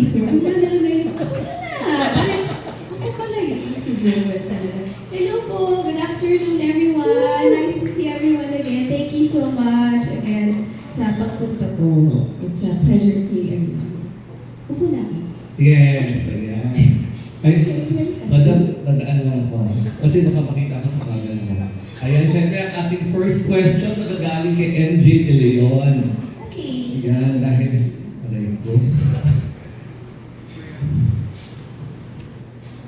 piso. Nalala na yun. Ako pala yun. Si Joel talaga. Hello po. Good afternoon, everyone. Nice to see everyone again. Thank you so much again sa pagpunta po. It's a pleasure seeing everyone. Upo na ka. Yes, ayan. Ay, Joel kasi. madam, nadaan lang ako. Kasi baka makita ko sa camera mo. Ayan, syempre ang ating first question nagagaling kay MJ De Leon. Okay. Ayan, dahil, aray ko.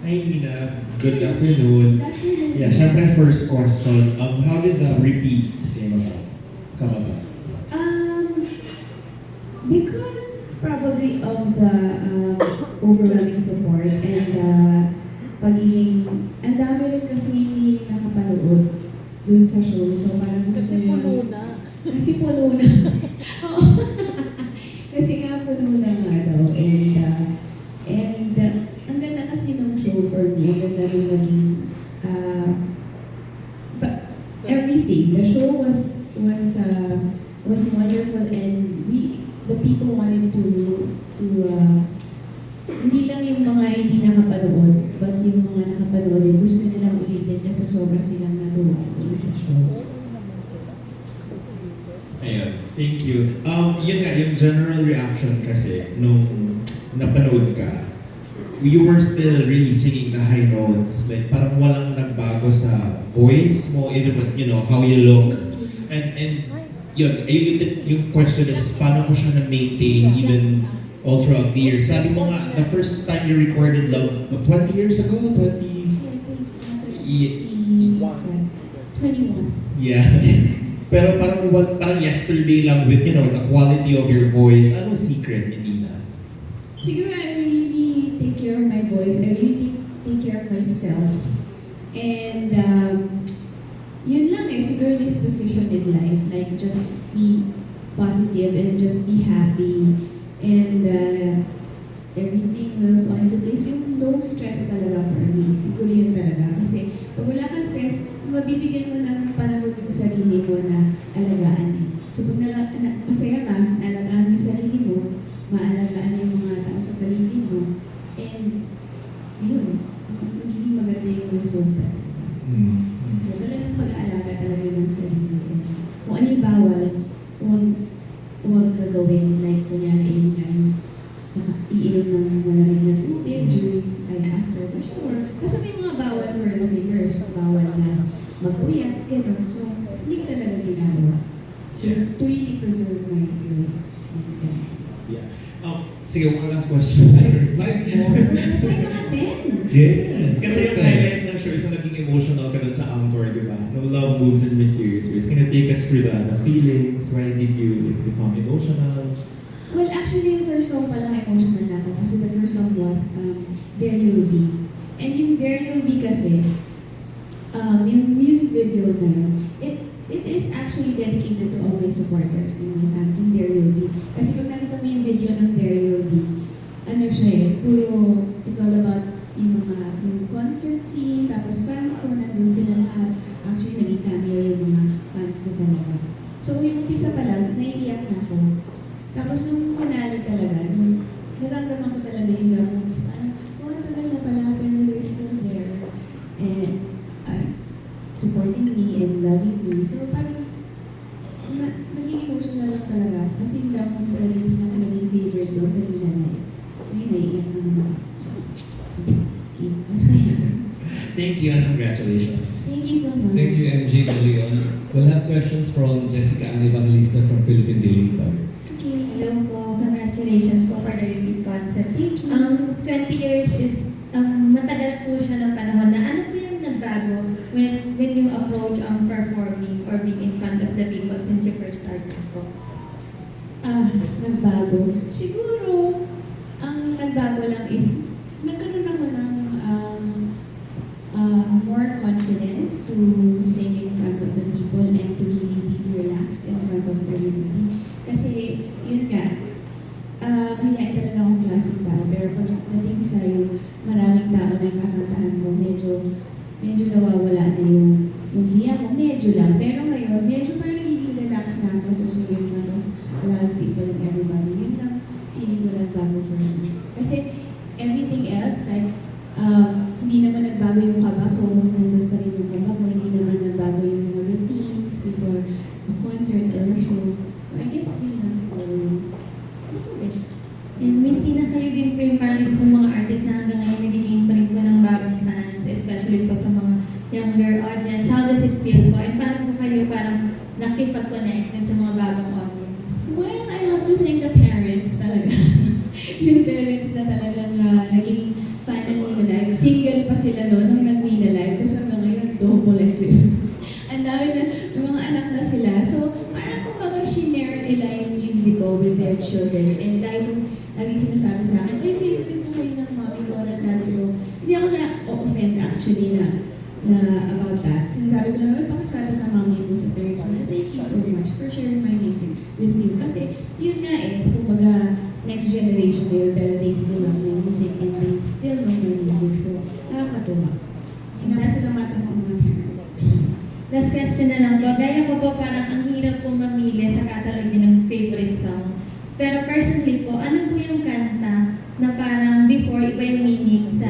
Hi, Ina. Good afternoon. Good afternoon. Yeah, syempre first question. How did the repeat come about? Because probably of the overwhelming support and pagiging, ang dami rin kasi hindi nakapanood dun sa show. So parang gusto Kasi nyo- puno na. Kasi puno na. Oo. Kasi nga puno na nga daw. And ang ganda kasi nung show for me. Ang ganda nung naging but everything. The show was wonderful and the people wanted to hindi lang yung mga hindi nakapanood, but yung mga nakapanood, gusto nilang ulitin kasi sobra silang natuwa dun sa show. Ayun. Thank you. Yun nga, yung general reaction kasi nung napanood ka, you were still really singing the high notes. Like, parang walang nagbago sa voice mo, even you know, how you look. And yung question is, paano mo siya na-maintain even all throughout the years? Sabi mo nga, the first time you recorded Love, 20 years ago? 21. Yeah. Pero parang yesterday lang with, you know, the quality of your voice. Ano secret ni Nina? Siguro I really take care of my voice. I really take care of myself. And yun lang eh, siguro disposition in life. Like just be positive and just be happy. And everything will fall into place. Yung no stress talaga for me. Siguro yun talaga. Kasi pag wala kang stress, mabibigyan mo ng panahon yung sarili mo na alagaan eh. So pag masaya ka, naalagaan mo yung sarili mo, maalagaan mo yung mga tao sa paligid mo, and yun, magiging maganda yung resulta talaga. So talagang pag-aalaga talaga ng sarili. Kung ano yung bawal, huwag gagawin. Like, kunyari yun nga yung iinom ng malamig na tubig during, after the shower. Kasi may mga bawal for the singers. Bawal na magpuyat, gano'n. So, hindi ko talaga ginagawa. To really preserve my voice. Yeah. Sige, one last question. Five more. Mga 10. Yes. Kasi yung highlight ng show is naging emotional ka dun sa Anchor, di ba? No love moves in mysterious ways. Can you take us through the feelings? Why did you become emotional? Well, actually, yung first song pa lang emotional na ako. Kasi the first song was There You'll Be. And yung There You'll Be kasi, yung music video na yun, it is actually dedicated to all my supporters and my fans, yung There You'll Be. Kasi pag nakita mo yung video ng There You'll Be, ano siya eh, puro, it's all about yung concert scene, tapos fans ko, nandun sila lahat. Actually, naging cameo yung mga fans ko talaga. So, yung umpisa pa lang, naiiyak na ako. Tapos nung finale talaga, nung naramdaman ko talaga yung love moves, parang, tagal na pala, pero they're still there. And supporting me and loving me. So parang, naging emotional lang talaga. Kasi yung love moves talaga yung pinaka naging favorite doon sa Nina Live. Ngayon, naiiyak na naman ako. So, okay, masaya. Thank you and congratulations. Thank you so much. Thank you, MJ De Leon. We'll have questions from Jessica Ann Evangelista from Philippine Daily Talk. Okay. Hello po, congratulations po for the repeat concert. Thank you. 20 years is matagal po siya ng panahon na ano po yung nagbago when you approach performing or being in front of the people since you first started po? Nagbago. Siguro, ang nagbago lang is, nagkaroon ako ng more confidence to sing in front of the people and to really be relaxed in front of everybody. Kasi, yun nga, mahihain talaga akong klaseng tao. Pero pagdating sa yung maraming tao na kakantahan ko, medyo nawawala na yung hiya ko. Medyo lang. Pero ngayon, medyo parang nagiging relax na ako to sing in front of a lot of people and everybody. Yun lang, feeling ko lang bago for me. Kasi everything else, like, hindi naman nagbago yung kaba ko, nandun pa rin yung kaba ko, hindi naman nagbago yung mga routines before a concert or a show. So I guess yun lang siguro yung little bit. And Miss Tina, kayo din po yung parang isa sa mga artist na hanggang ngayon nagiging pa rin po ng bagong fans, especially po sa mga younger audience. How does it feel po? And paano po kayo parang nakipag-connect din sa mga bagong audience? Well, I have to thank the parents talaga. Yung parents na talagang naging fan ng Nina Live. Single pa sila noon nung nag-Nina Live. Tapos hanggang ngayon, double and triple. Ang dami na, may mga anak na sila. So, parang kumbaga shinare nila yung music ko with their children. And laging sinasabi sa akin, ay, favorite mo kayo ng mommy ko, ng daddy ko. Hindi ako na-offend actually na about that. Sinasabi ko lang, ay, pakisabi sa mommy mo, sa parents mo, thank you so much for sharing my music with you. Kasi, yun nga kumbaga, next generation na yun, pero they still love my music and they still love my music. So, nakakatuwa. Inasalamatan ko ang mga parents. Last question na lang po. Gaya ko po parang ang hirap po mamili sa catalog ng favorite song. Pero personally po, ano po yung kanta na parang before iba yung meaning sa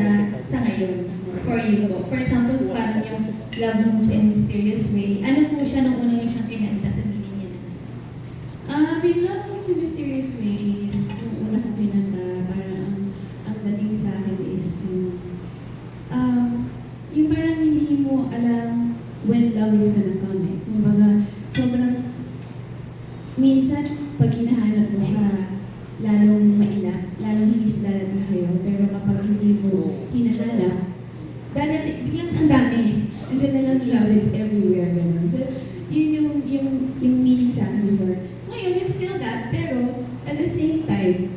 ngayon for you po? For example, parang yung Love Moves in Mysterious Way. Ano po siya nung una yung siyang kinanta sa meaning niya na? Yung Love Moves in Mysterious Ways, yung una kong pinanta, parang ang dating sa akin is yung parang hindi mo alam when love is gonna come eh. Kumbaga, sobrang, minsan, pag hinahanap mo siya, lalong mailap, lalong hindi siya dadating sa'yo, pero kapag hindi mo hinahanap, dadating, biglang ang dami. Andiyan na lang love, it's everywhere, gano'n. So, yun yung meaning sa akin before. Ngayon, it's still that, pero at the same time,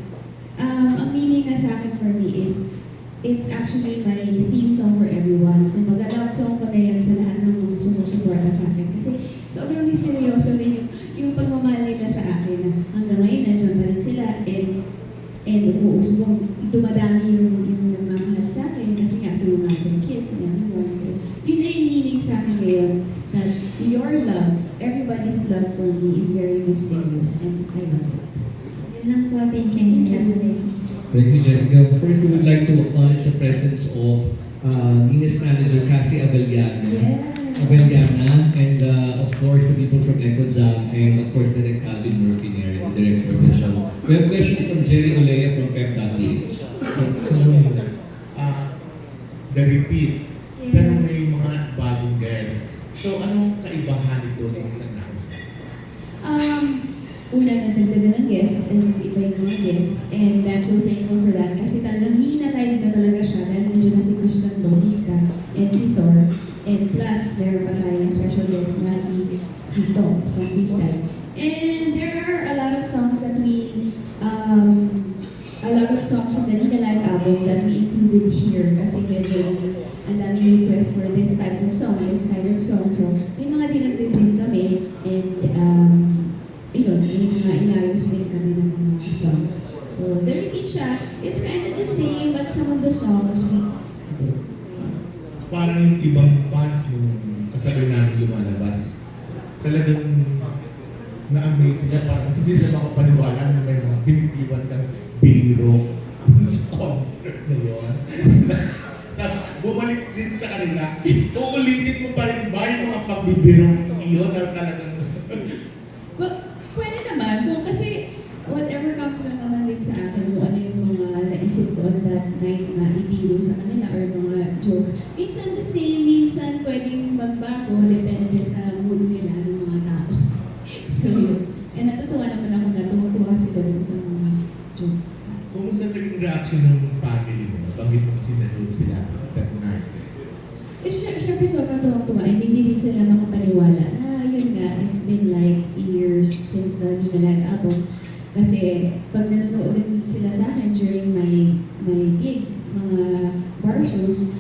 ang meaning na sa akin for me is, it's actually my theme song for everyone. Kumbaga, love song ko na yan sa lahat ng mga sumusuporta sa akin. Kasi sobrang misteryoso rin yung pagmamahal nila sa akin na hanggang ngayon, nandiyan pa rin sila and umuusbong. Dumadami yung nagmamahal sa akin kasi nga through my kids and everyone. So, yun na yung meaning sa akin ngayon that your love, everybody's love for me is very mysterious and I love it. Yun lang po. Thank you. Congratulations. Thank you, Jessica. First, we would like to acknowledge the presence of Nina's manager, Kathy Abellana. Abellana, and of course, the people from Echo Jam, and of course, Direct Calvin Murphy, the director of the show. We have questions from Jerry Olea from Pep.ph. Hello, Nina. The repeat, pero may mga bagong guests. So, anong kaibahan nito ng isang namin? Una, nadagdagan ng guests, and iba yung mga guests, and I'm so thankful for that kasi talagang Nina Live na talaga siya dahil nandiyan na si Christian Bautista and si Thor, and plus, meron pa tayong special guest na si Tom from Freestyle. And there are a lot of songs that a lot of songs from the Nina Live album that we included here kasi medyo ang daming request for this type of song, this kind of song. So, may mga dinagdag din kami, and yun, may mga inayos din kami ng mga songs. So, the repeat siya, it's kind of the same, but some of the songs we yes. Parang yung ibang fans nung kasabay namin lumalabas, talagang na-amaze sila, parang hindi sila makapaniwala na may mga binitiwan kang biro sa concert na yun. Bumalik din sa kanila, uulitin mo pa rin ba yung mga pagbibirong iyon na talagang Well, pwede naman kung kasi whatever comes lang naman din sa akin kung ano yung mga naisip ko on that night na ibiro sa kanila or mga jokes. Minsan the same, minsan pwedeng magbago, depende sa mood nila ng mga tao. So yun. And natutuwa naman ako na tumutuwa sila dun sa mga jokes. kumusta naging reaction ng family mo? Banggit mo kasi nanood sila that night. Siyempre sobrang tuwang-tuwa, hindi din sila makapaniwala na yun nga, it's been like years since the Nina Live album. Kasi pag nanonood din sila sa akin during my gigs, mga bar shows,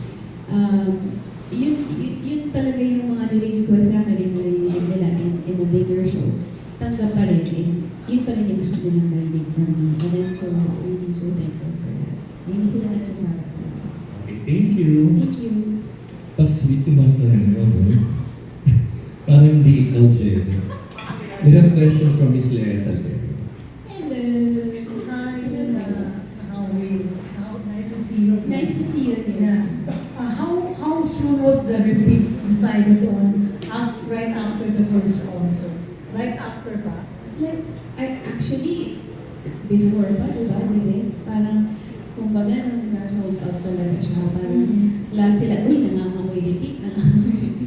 yun talaga yung mga nilirequest sa akin, yung narinig nila in a bigger show. Tanggap pa rin, and yun pa rin yung gusto nilang narinig from me. And I'm so really so thankful for that. Hindi sila nagsasabi talaga. Okay, thank you. Thank you. Pa-sweet ko ba talaga, Robert? Parang hindi ikaw, Jerry. We have questions from Miss Lea Salvador. Hello. Hi, how are you? Nice to see you. Nice to see you again. Yeah. How soon was the repeat decided on? Right after the first concert? Right after ba? Like, I actually, before pa, diba, direct, parang, kumbaga, nung na-sold out talaga siya, parang, lahat sila, uy, nangangamoy repeat.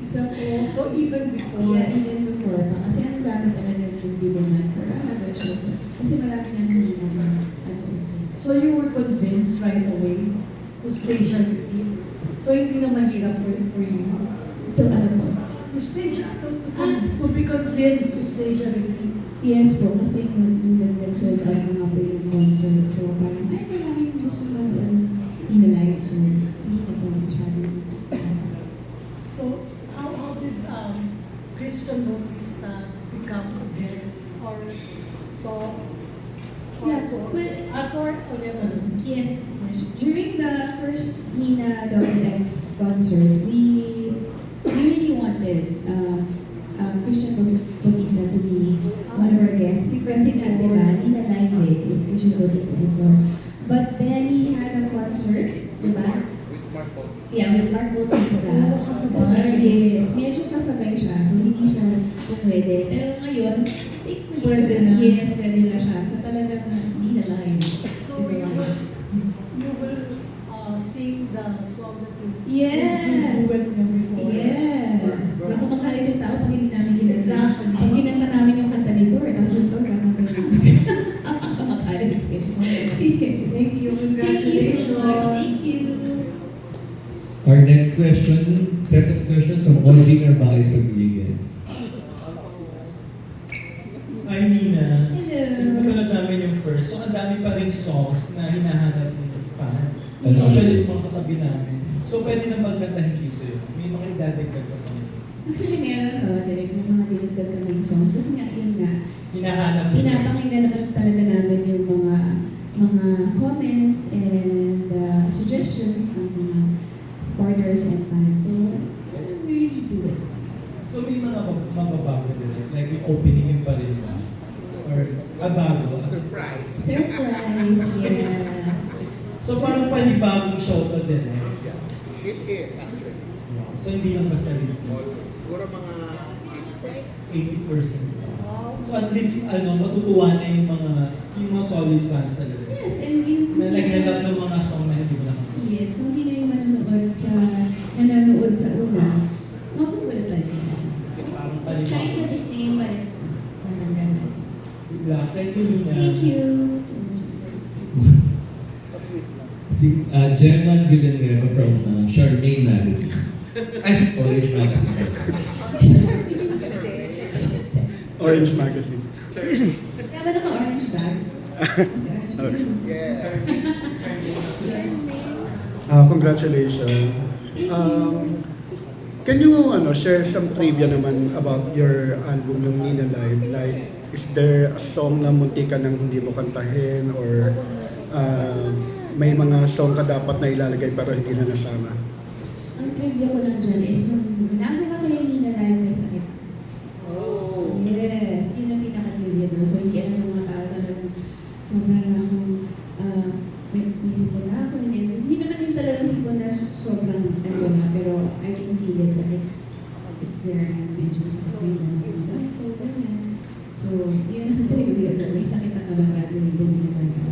So, So even before? yeah, even before pa. Kasi ang dami talaga yung demand for another show. Kasi marami nang hindi na, So you were convinced right away to stage a repeat? So hindi na mahirap for you? ito, ano po. To stage, to be convinced to stage a repeat? Yes po, kasi nung nag-sold out na nga po yung concert. So, parang, ay, maraming gusto manood in live. So, hindi na po masyadong So how did Christian Bautista become this or to? Yeah, well, Actor o yan? yes. During the first Nina X concert, we really wanted Christian Bautista to be one of our guests. Kasi nga, diba, Nina Live is Christian Bautista before. But then he had a concert, diba? Yeah, with Mark Bautista. Oh, kasabay. Yes, medyo kasabay siya. So, hindi siya pwede. Pero ngayon, thankfully, Pwede na. yes, pwede na siya. So, talagang hindi na live. So you will sing the song that you Yes. duet niya before? Yes. Naku, magkalit yung tao pag hindi namin kinanta. Exactly. Pag kinanta namin yung kanta ni Tor, tapos yung Tor, kakanta namin. Magkalit sila. Yes. Thank you. Thank you so much. Congratulations. Thank you. Our next question, set of questions from Oji Narvaez Rodriguez. Hi Nina. Hello. Gusto ko na namin yung first. So ang dami pa rin songs na hinahanap ng fans. Yes. Actually, yung mga katabi namin. So pwede na magkantahin dito yun. May mga idadagdag ka pa. Actually, meron direct may mga dinagdag kaming songs. Kasi nga, yun nga, Hinahanap nila. pinapakinggan naman talaga namin yung mga comments and suggestions ng mga supporters and fans. So, we really do it. So may mga mababago din. Like yung opening yung pa rin ba? Or bago. Surprise! Surprise, yes. So parang panibagong show pa din eh. Yeah, it is actually. So hindi lang basta rin. Always. Siguro mga 80%. So at least matutuwa na yung mga solid fans talaga. Yes, and yung kung Na sino, naglalap ng mga song na hindi mo nakakita. yes, kung sino yung nanonood sa una, magugulat pa rin sila. Kasi parang It's kind panibagong. of the same, but it's parang ganun. Good luck. Thank you, Nina. Thank you so much. Si German Villanueva from Charmaine Magazine. Ay, Orange Magazine. Orange Magazine. Kaya ba naka-orange bag? Kasi orange bag yun. Yeah. Yes. Congratulations. Can you share some trivia naman about your album, yung Nina Live? Like, is there a song na munti ka nang hindi mo kantahin or may mga song ka dapat na ilalagay pero hindi na nasama? Ang trivia ko lang dyan is nung ginagawa ko yung Nina Live may sakit. Oh. Yes, yun ang pinaka-trivia doon. So hindi alam ng mga tao talagang sobrang na akong may sipon na ako. And hindi naman yung talagang sipon na sobrang nandiyan na, pero I can feel it that it's there and medyo masakit din na ako. So ganyan. So yun ang trivia doon. May sakit ako lang gagawin din ginagawa.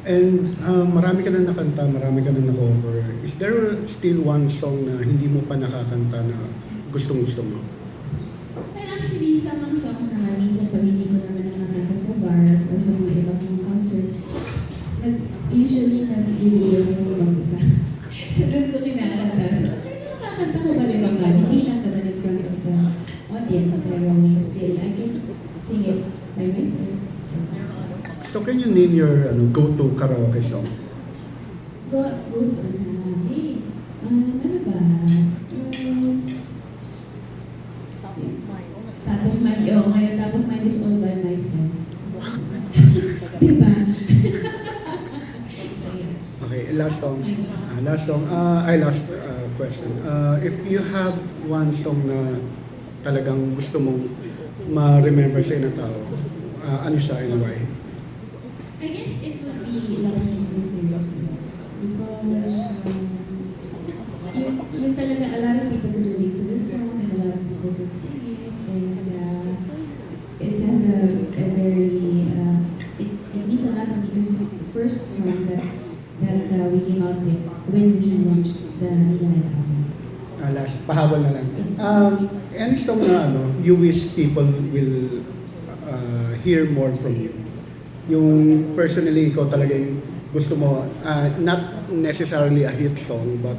And marami ka na nakanta, marami ka na na-cover. Is there still one song na hindi mo pa nakakanta na gustong-gusto mo? Well, actually, sa mga songs naman, minsan pag hindi ko naman nakakanta sa bars or sa mga ibang concert, usually nag-video ko yung mag-isa. So doon ko kinakanta. So, nakakanta ko ba rin ang hindi lang naman in front of the audience, pero still, I can sing it by myself. So can you name your go-to karaoke song? Go to namin. Ano ba? Top of mind. Ngayon, top of mind is all by myself. Diba? So, yeah. Okay, last song. Last question. If you have one song na talagang gusto mong ma-remember sa inang tao, ano siya and why? I guess it would be Love Moves Mysterious Ways. song that we came out with when we launched the Nina Live album. Last, pahabol na lang. Any song na you wish people will hear more from you? Yung personally, ikaw talaga yung gusto mo, not necessarily a hit song, but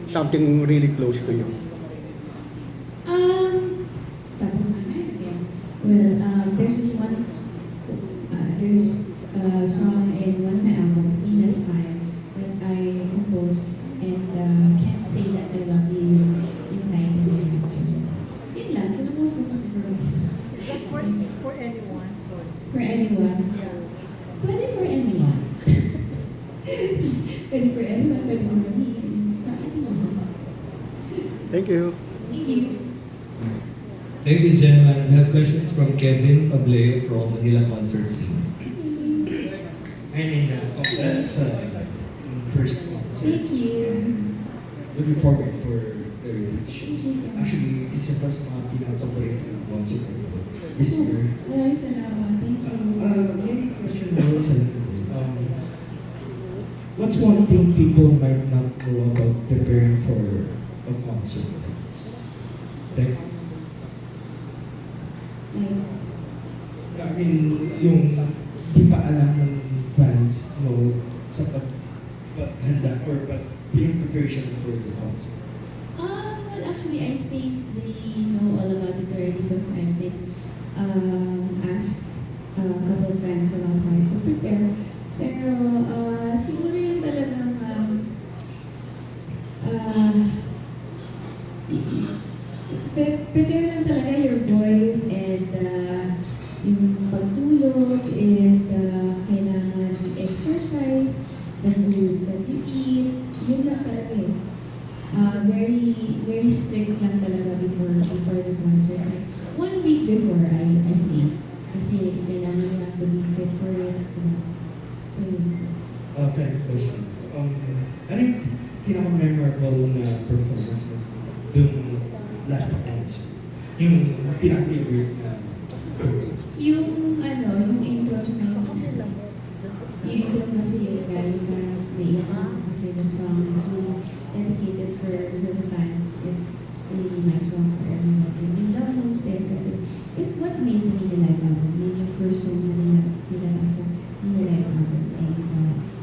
something really close to you. Top of my mind again. Well, there's this one, there's a song in one of my albums, Nina's Fine, that I composed, and Can't Say That I Love You, yung title niya. So, yun lang, kinupose ko kasi for myself. For anyone, sorry. For anyone. Pwede for anyone. Pwede for anyone, pwede for me, for anyone. Thank you. Thank you. Thank you, Gemma. We have questions from Kevin Pableo from Manila Concert Scene. I mean, congrats first concert. Thank you. Looking forward for the reach. Thank you so much. Actually, it's the first mga pinaka-paborito ng concert ko this year. Maraming salamat. Thank you. May question na sa what's one thing people might not know about preparing for a concert like this? Like, I mean, yung di pa alam ng fans sa paghanda or yung preparation for the concert. Well, actually, I think they know all about it already because I've been asked a couple of times about how to prepare. Pero siguro yung talagang prepare lang talaga your voice and yung pagtulog and kailangan exercise, the foods that you eat, yun lang talaga eh. Very strict lang talaga before the concert. Like, 1 week before, I think. Kasi kailangan you have to be fit for it. So, yun. Friend question. Ano yung pinaka-memorable na performance mo dun last concert? Yung pinaka-favorite na performance? Yung intro tsaka yung finale. Yung intro kasi yun nga, yung parang naiyak ako kasi the song is really dedicated for the fans. It's really my song for everyone. And yung Love Moves din kasi it's what made the Nina Live album. Yun yung first song na nilabas sa Nina Live album. And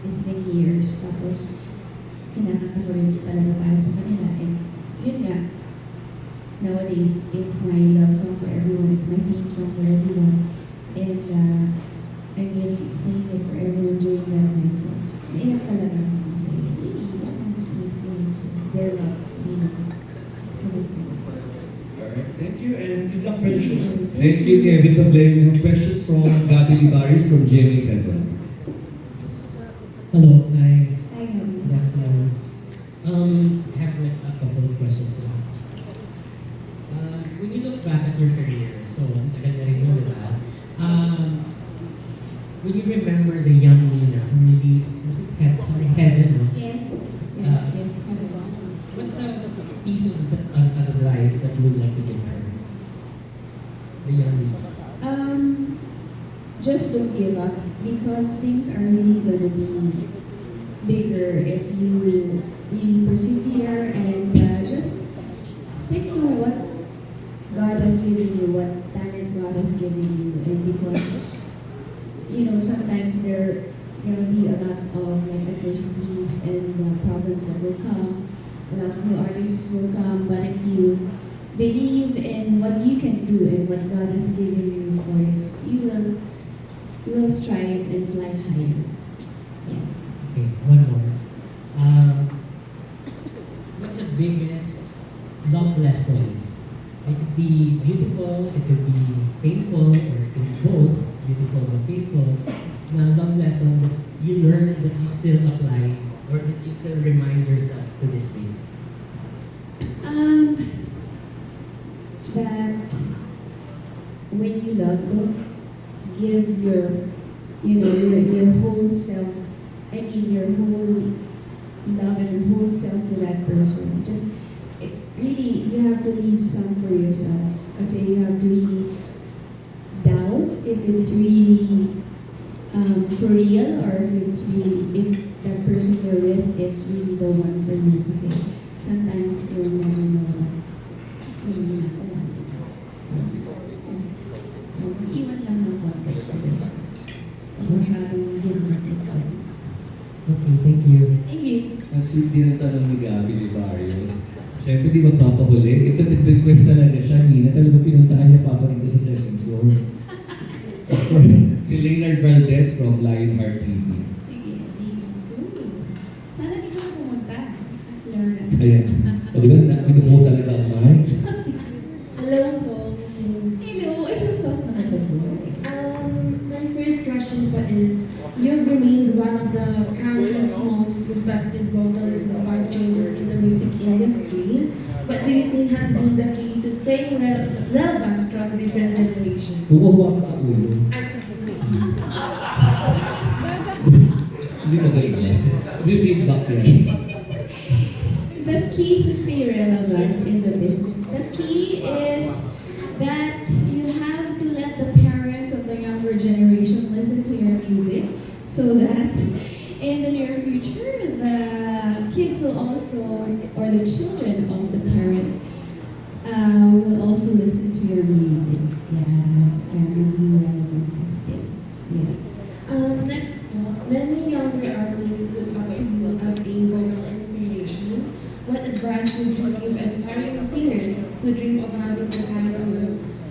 it's been years. Tapos, kinakanta ko rin talaga para sa kanila. And yun nga, nowadays, it's my love song for everyone. It's my theme song for everyone. And I'm really singing it for everyone during that night. So, naiyak talaga ako kasi really, that moves nice things. Their love, really. So, nice things. Alright, thank you and good luck for the show. Thank you, Kevin Pableo. We have questions from Gabi Libaris from GMA7. Hello, hi. Hi, Gabi. Good afternoon. I have a couple of questions now. When you look back at your career, so tagal na rin yun, diba? When you remember the young Nina who released, was it Heaven, no? Yeah. Yes, Heaven. What's a piece of advice that you would like to give her? The young Nina. Just don't give up because things are really gonna be bigger if you really persevere and just stick to what God has given you, what talent God has given you, and because sometimes there will be a lot of like adversities and problems that will come. A lot of new artists will come, but if you believe in what you can do and what God has given you for it, you will strive and fly higher. Yes. Okay, one more. What's the biggest love lesson? It could be beautiful, it could be painful, or it could be both, beautiful but painful. Na love lesson that you learn that you still apply or that you still remind yourself to this day. That when you love, don't give your whole self, your whole love and your whole self to that person. Just really, you have to leave some for yourself. Kasi you have to really doubt if it's really for real or if it's really, if that person you're with is really the one for you. Kasi sometimes you'll never know that it's really not the one. Yeah. So, iwan lang ng contact for person. Huwag masyadong give up. Okay, thank you. Thank you. Ang sweet din ang tanong ni Gabby ni Barrios. Siyempre, di magpapahuli. Ito, nag-request talaga siya. Nina, talaga pinuntahan niya pa ako dito sa second floor. Of course, si Leonard Valdez from Lionheart TV. Sige, thank you. Sana dito ka pumunta sa Florida. Ayan. O, di ba, kinukuha talaga ang mic? Hello po. Hello, ay so soft naman the boy. My first question po is, you've remained one of the country's most respected vocalists despite changes in the music industry. What do you think has been the key to staying relevant across different generations? Kukuha ka sa ulo. Hindi magaling yan. Hindi feedback yan. The key to stay relevant in the business, the key is that you have to let the parents of the younger generation listen to your music so that in the near future, the kids will also, or the children of the parents, will also listen to your music. Yeah, that's very relevant still. Yes. Next po, many younger artists look up to you as a vocal inspiration. What advice would you give aspiring singers who dream of having the kind of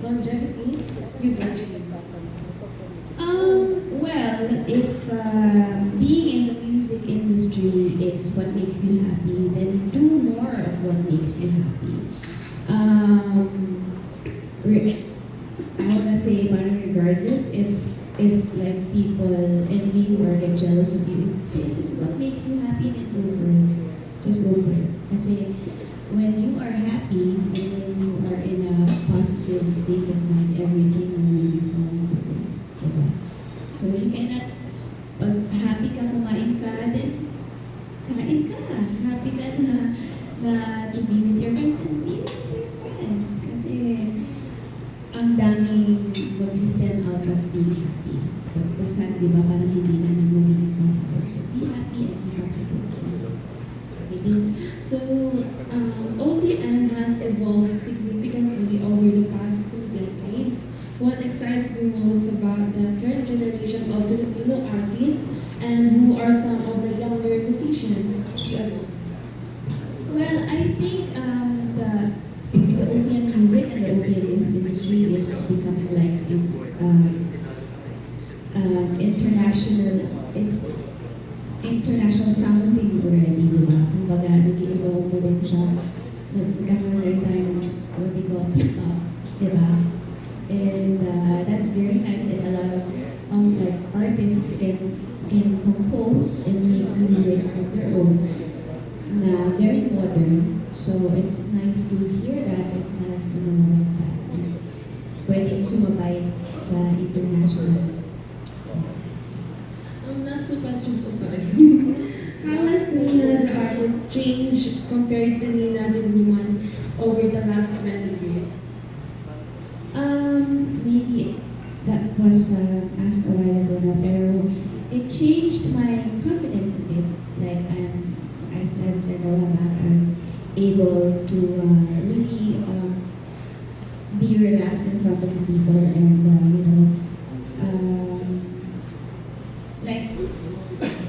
longevity you've achieved? Well, if being in the music industry is what makes you happy, then do more of what makes you happy. I wanna say, regardless if like people envy you or get jealous of you, if this is what makes you happy, then go for it. Just go for it. Kasi when you are happy and when you are in a positive state of mind, everything will really fall into place. Diba? So you cannot, pag happy ka kumain ka, then kain ka. Happy ka na to be with your friends, then be with your friends. Kasi ang daming mag-system out of being happy. But minsan, di ba, parang hindi naman magiging positive. So be happy and be positive. So, OPM has evolved significantly over the past 2 decades. What excites me most about the current generation of Filipino artists, and who are some of the younger musicians you adore? Well, I think the OPM music and the OPM industry is becoming like international sounding already, di ba? Kumbaga, nag-i-evolve na rin siya. Nagkakaroon rin tayo ng what they call P-pop, di ba? And that's very nice, and a lot of like artists can compose and make music of their own na very modern. So it's nice to hear that, it's nice to know about that. Pwedeng sumabay sa international. Last 2 questions po, sorry. How has Nina the artist changed compared to Nina the woman over the last 20 years? Maybe that was asked a while ago na, pero it changed my confidence a bit. Like as I've said a while back, I'm able to really be relaxed in front of people and like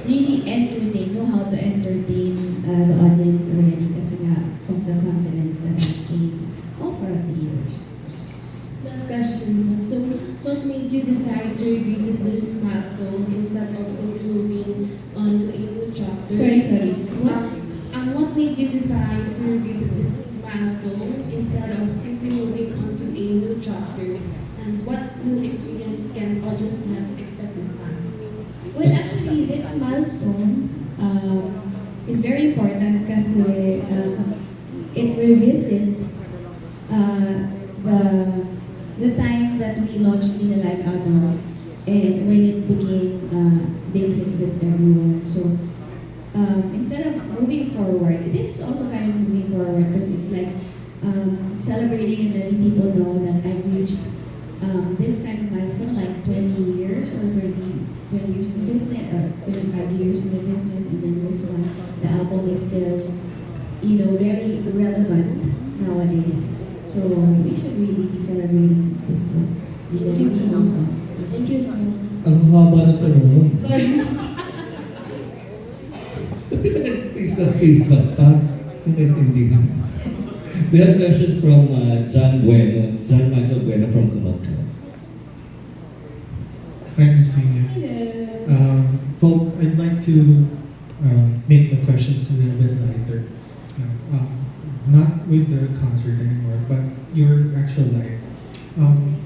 really entertain, know how to entertain the audience already kasi nga of the confidence that I gained all throughout the years. Last question. So, what made you decide to revisit this milestone instead of simply moving on to a new chapter? Sorry. What made you decide to revisit this milestone instead of simply moving on to a new chapter? And what new experience can audiences expect this time? Well, actually, this milestone is very important kasi it revisits the time that we launched Nina Live album and when it became big hit with everyone. So instead of moving forward, this is also kind of moving forward because it's like celebrating and letting people know that I've reached this kind of milestone, like 20 years or 20 years in the business, or 25 years in the business, and then this one, the album is still, very relevant nowadays. So we should really be celebrating this one. Thank you. Ang haba ng tanong mo. Sorry. Ba't di ba nag-face basta? Nanaintindihan. We have questions from John Michael Bueno from Toronto. Hi, Ms. Nina. Hello. Well, I'd like to make the questions a little bit lighter. Not with the concert anymore, but your actual life.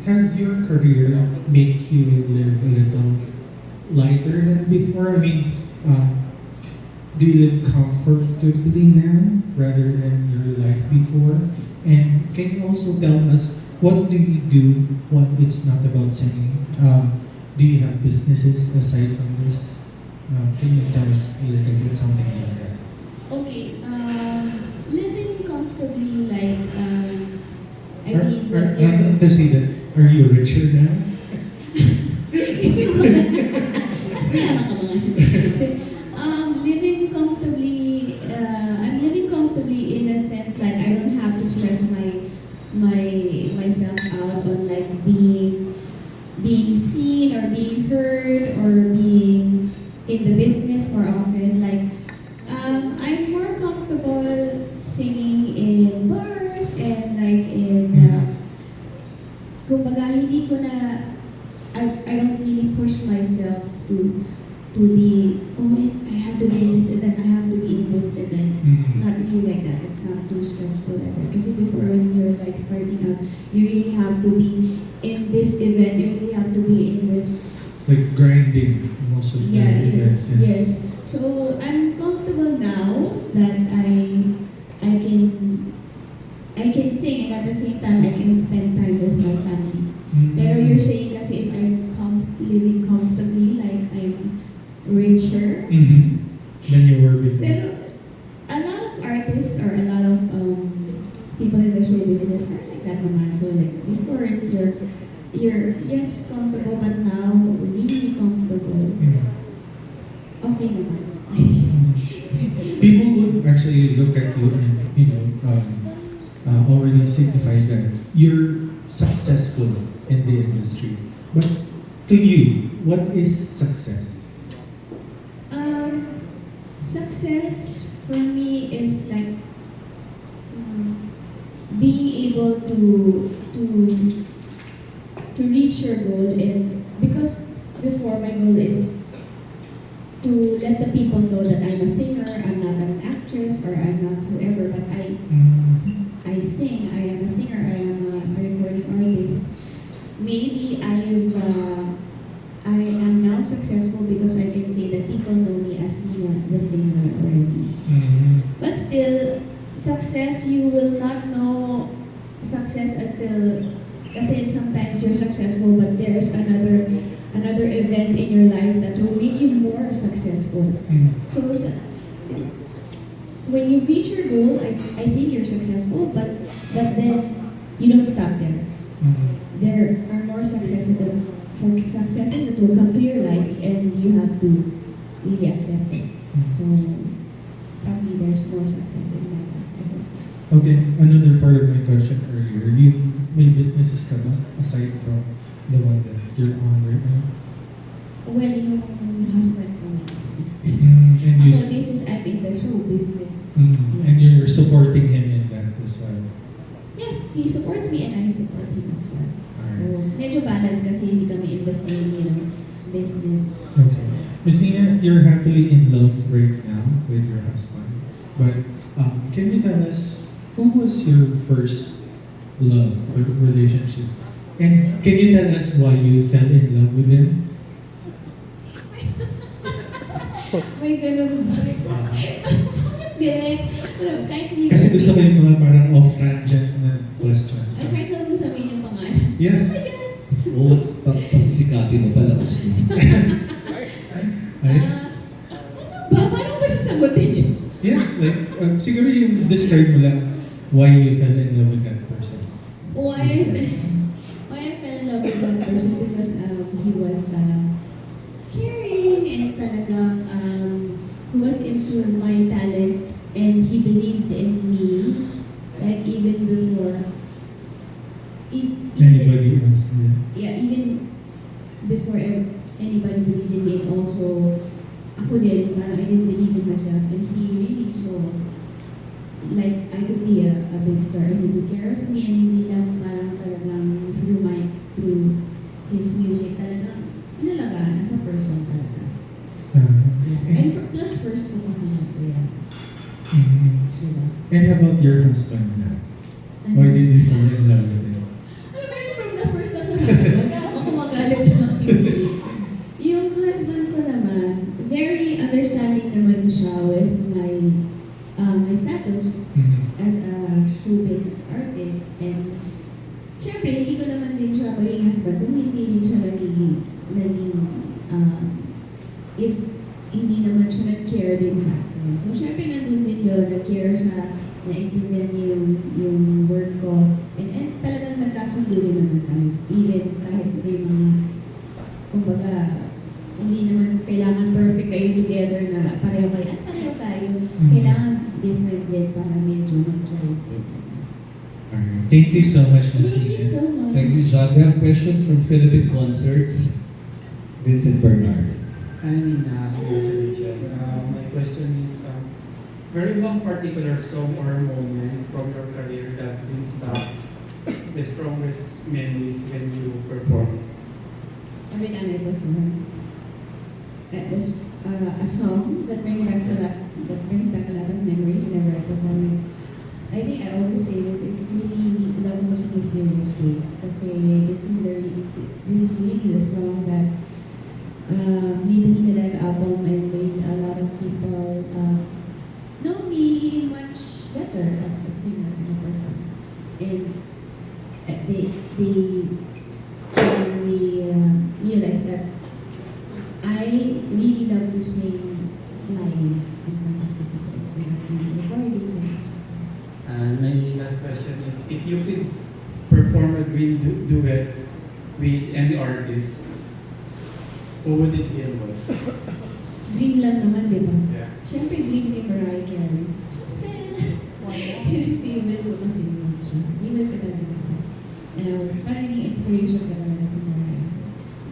Has your career made you live a little lighter than before? I mean, do you live comfortably now rather than your life before? And can you also tell us, what do you do when it's not about singing? Do you have businesses aside from this? Can you tell us a little bit something about that? Okay, living comfortably, like, To say that, are you richer now? Mas kaya ka mga. Living comfortably, I'm living comfortably in a sense that I don't have to stress myself out on like being seen or being heard or being in the business more often. Like, I'm more comfortable singing in bars and like in kumbaga hindi ko na I don't really push myself to be, I have to be in this event, I have to be in this event. Not really like that. It's not too stressful like that. Because before, when you're like starting out, you really have to be in this event, you really have to be in this. Like grinding most of the events. Yes. So I'm comfortable now that I can sing, and at the same time I can spend time with my family. Pero you're saying kasi if I'm living comfortably, like I'm richer. Than you were before. Pero a lot of artists or a lot of people in the show business are like that naman. So like before, if you're yes comfortable, but now really comfortable. Okay naman. People would actually look at you and already signifies that you're successful in the industry. But to you, what is success? Success for me is like being able to reach your goal, and because before my goal is to let the people know that I'm a singer, I'm not an actress or I'm not whoever, but I sing, I am a singer, I am a recording artist. Maybe I am now successful because I can say that people know me as Nina, the singer already. But still, success, you will not know success until, kasi sometimes you're successful but there's another event in your life that will make you more successful. So when you reach your goal, I think you're successful, but then you don't stop there. There are more successes that will come to your life, and you have to really accept it. So probably there's more success in my life. I hope so. Okay, another part of my question earlier. May businesses ka ba aside from the one that you're on right now? Well, yung husband ko may business. And you, Ako, I'm in the show business. and you're supporting him in that as well. Yes, he supports me and I support him as well. Alright. So, medyo balance kasi hindi kami in the same, business. Okay. Ms. Nina, you're happily in love right now with your husband. But can you tell us, who was your first love or relationship? And can you tell us why you fell in love with him? May ganun ba? Direct. Kahit hindi Kasi gusto ko yung mga parang off-tangent na questions. Kahit na mo sabihin yung pangalan. Yes. Oo, pasisikatin mo pala. Ano ba? Paano ba sasagutin yun? Yeah, like, siguro yung describe mo lang why you fell in love with that person. Why I fell in love with that person because he was caring and talagang he was into my talent and he believed in me like even before Anybody else? yeah, even before anybody believed in me, and also ako din, parang I didn't believe in myself, and he really saw like I could be a big star, and he took care of me, and hindi lang parang talagang through his music, talagang inalagaan as a person talaga. And plus first ko kasi ako yan. Diba? And how about your husband now? Or did you fall in love with him? From the first as a husband, ako magalit sa akin. Yung husband ko naman, very understanding naman siya with my status as a showbiz artist. And syempre, hindi ko naman din siya maging husband kung hindi din siya naging if hindi naman siya nag-care din sa akin. So syempre, nandun din yun, nag-care siya, naintindihan niya yung work ko. And talagang nagkasundo rin naman kami. Even kahit may mga, kumbaga, hindi naman kailangan perfect kayo together na pareho tayo. Kailangan different din para medyo mag-drive din. Alright. Thank you so much, Ms. Thank you Nina. so much. Thank you, John. We have questions from Philippine Concerts. Vincent Bernard. Hi Nina, congratulations. My question is, very one particular song or moment from your career that brings back the strongest memories when you perform? Every time I perform, it was a song that brings back a lot of memories whenever I perform it. I think I always say this, it's really Love Moves in Mysterious Ways. Kasi this is really the song that made the Nina Live album and made a lot of people know me much better as a singer and a performer. And they realized that I really love to sing live in front of the people instead of recording. And my last question is, if you could perform a dream duet with any artist, who would it be and what? Dream lang naman, di ba? Yeah. Siyempre, dream ni Mariah Carey. Giselle! Favorite ko kasi yun siya. Favorite ko talaga kasi. And I was, parang naging inspiration ka talaga sa Mariah.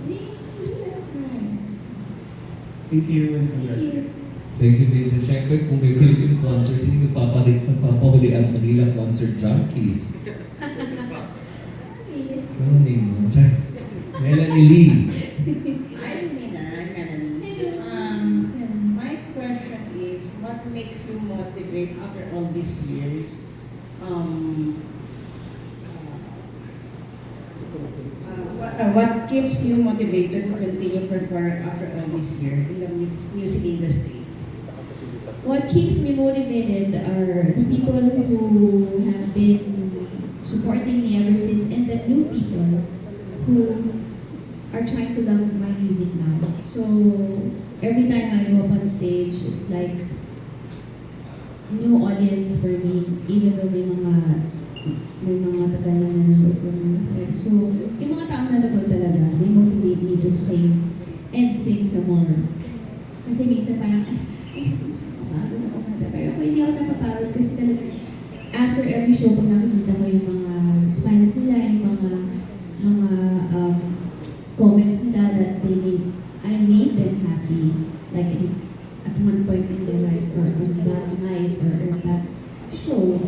Dream, Mariah. Thank you and Thank congratulations. you. Thank you, Vincent. Siyempre, kung may Philippine Concerts, hindi magpapahuli ang Manila Concert Junkies. Okay, let's go. Ano name mo? Melanie Lee. Hi, Nina. I'm Melanie. Hello. My question is, what makes you motivate after all these years? What keeps you motivated to continue performing after all this year in the music industry? What keeps me motivated are the people who have been supporting me ever since, and the new people who are trying to love my music now. So every time I go up on stage, it's like new audience for me, even though may mga tagal na nanonood for me. So yung mga taong nanonood talaga, they motivate me to sing and sing some more. Kasi minsan parang, napapagod ako kanta. Pero ako hindi ako napapagod kasi talaga after every show, pag nakikita ko yung mga smiles nila, yung mga comments nila that I made them happy, like at one point in their lives or on that night or that show,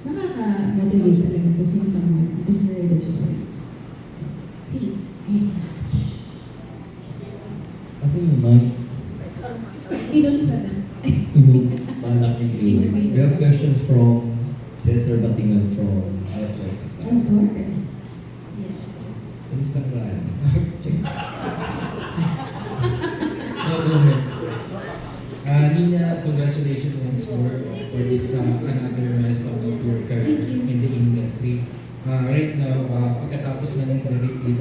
nakaka-motivate talaga to sing someone and to hear their stories. So, see, ayun lahat. Kasi naman, Pinulsa na. malaking view. We have questions from Cesar Batingan from Of I-25. course. Yes. Kamusta ka rin? No, go ahead. Nina, congratulations once more for this another milestone of your career in the industry. Right now, pagkatapos na ng repeat,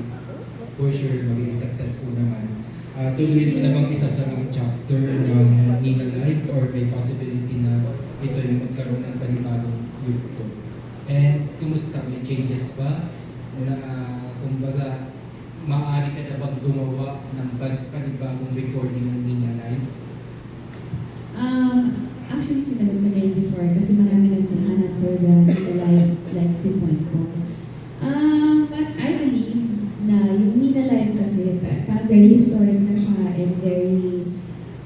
for sure, magiging successful naman. Tuloy mo namang isasarang chapter ng Nina Live or may possibility na ito yung magkaroon ng panibagong yugto. And kumusta? May changes ba? na kumbaga maaari ka na bang gumawa ng panibagong recording ng Nina Live? Actually, sinagot ko na yun before kasi marami naghahanap for the Live 3.0. But I believe na yung Nina Live kasi parang very historic na siya and very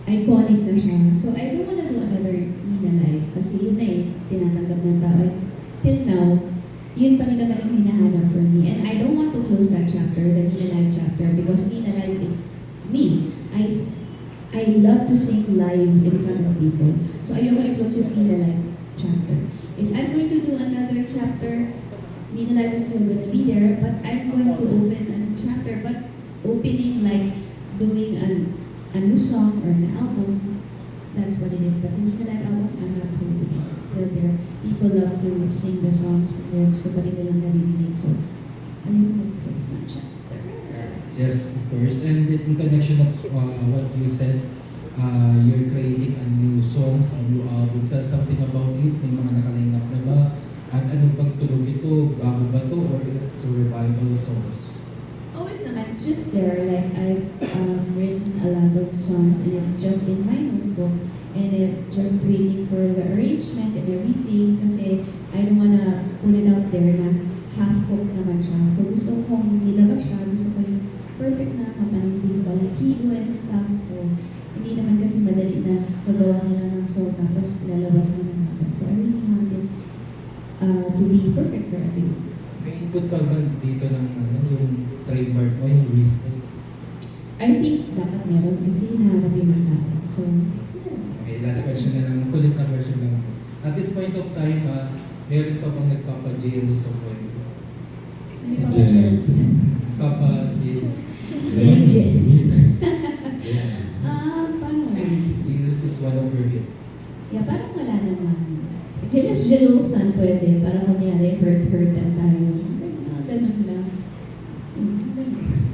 iconic na siya. So I don't wanna do another Nina Live kasi yun na tinatanggap ng tao. And till now, yun pa rin naman yung hinahanap for me. And I don't want to close that chapter, the Nina Live chapter, because Nina Live is me. I love to sing live in front of people. So ayoko i-close yung Nina Live chapter. If I'm going to do another chapter, Nina Live is still gonna be there, but I'm going to open a chapter, but opening like doing a new song or an album, that's what it is. But the Nina Live album, I'm not closing it. It's still there. People love to sing the songs from there. Gusto pa rin nilang naririnig. So, ayoko mag-close that chapter. Yes, of course. And in connection of what you said, you're creating a new songs, a new album. Tell something about it. May mga nakaline up na ba? At anong pagtulog ito? Bago ba ito? Or it's a revival songs? Always naman, it's just there. Like, I've written a lot of songs and it's just in my notebook. And it just waiting for the arrangement and everything kasi I don't wanna put it out there na half-cooked naman siya. So gusto kong nilabas siya, gusto ko yung perfect na mapaninding balahibo and stuff. So hindi naman kasi madali na gagawa nila ng song tapos lalabas mo ng agad. So I really wanted to be perfect for everyone. May input pa ba dito ng yung trademark mo, yung whistle? I think dapat meron kasi hinahanap yung mga tao. So, Okay, last question na lang. Kulit na version lang. At this point of time, meron pa bang nagpapa-jail sa buhay? Hindi pa ba James? Papa-jail. Paano? Jails is one of your hit. Yeah, parang wala naman. Jealous-jealousan pwede. Parang kunyari, hurt-hurtan tayo. Ganun lang.